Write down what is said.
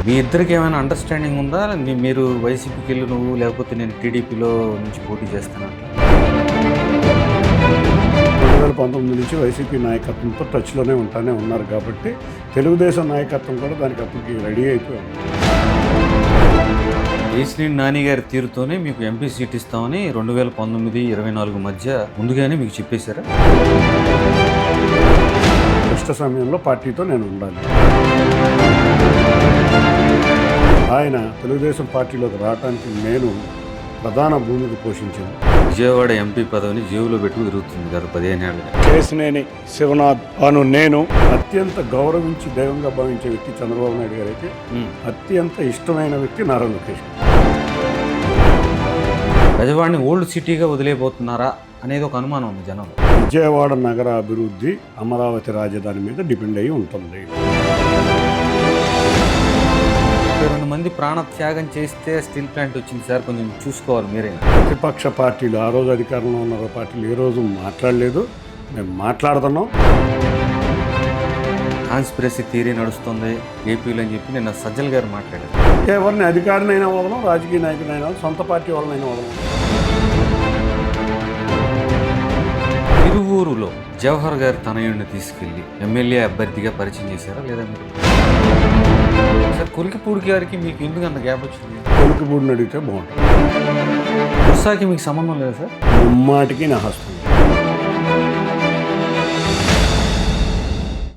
మీ ఇద్దరికి ఏమైనా అండర్స్టాండింగ్ ఉందా? మీరు వైసీపీకి వెళ్ళి నువ్వు, లేకపోతే నేను టీడీపీలో నుంచి పోటీ చేస్తాను. 2019 నుంచి వైసీపీ నాయకత్వంతో టచ్లోనే ఉన్నారు కాబట్టి తెలుగుదేశం నాయకత్వం కూడా దానికి అప్పటికి రెడీ అయిపోయింది. కేశినేని నాని గారి తీరుతోనే మీకు ఎంపీ సీట్ ఇస్తామని 2019-24 మధ్య ముందుగానే మీకు చెప్పేశారా? కష్ట సమయంలో పార్టీతో నేను ఉండాలి. ఆయన తెలుగుదేశం పార్టీలోకి రావడానికి నేను ప్రధాన భూమికి పోషించాను. విజయవాడ ఎంపీ పదవిని జేబులో పెట్టుకు తిరుగుతుంది గత 15 ఏళ్ళుగా. కేశినేని శివనాథ్ అను నేను అత్యంత గౌరవించి దైవంగా భావించే వ్యక్తి చంద్రబాబు నాయుడు గారు అయితే అత్యంత ఇష్టమైన వ్యక్తి నారా లోకేష్. విజయవాడని ఓల్డ్ సిటీగా వదిలేయబోతున్నారా అనేది ఒక అనుమానం ఉంది జనంలో. విజయవాడ నగర అభివృద్ధి అమరావతి రాజధాని మీద డిపెండ్ అయి ఉంటుంది. 2 మంది ప్రాణ త్యాగం చేస్తే స్టీల్ ప్లాంట్ వచ్చింది సార్, కొంచెం చూసుకోవాలి మీరే. ప్రతిపక్ష పార్టీలు ఆ రోజు అధికారంలో ఉన్న పార్టీలు ఏ రోజు మాట్లాడలేదు, మేము మాట్లాడుతున్నాం. కాన్స్పిరసీ థియరీ నడుస్తుంది ఏపీలో అని చెప్పి నిన్న సజ్జల్ గారు మాట్లాడారు. ఎవరిని అధికారినైనా వదలం, రాజకీయ నాయకులైనా సొంత పార్టీ వాళ్ళనైనా వదలం. తిరువూరులో జవహర్ గారి తనయుడిని తీసుకెళ్లి ఎమ్మెల్యే అభ్యర్థిగా పరిచయం చేశారా లేదా మీరు? సార్ కొలికిపూడి గారికి మీకు ఎందుకు అంత గ్యాప్ వచ్చింది? కొలికిపూడిని అడిగితే బాగుంటుంది. బుర్సాకి మీకు సంబంధం లేదా సార్? ముమ్మాటికి నా హస్తం.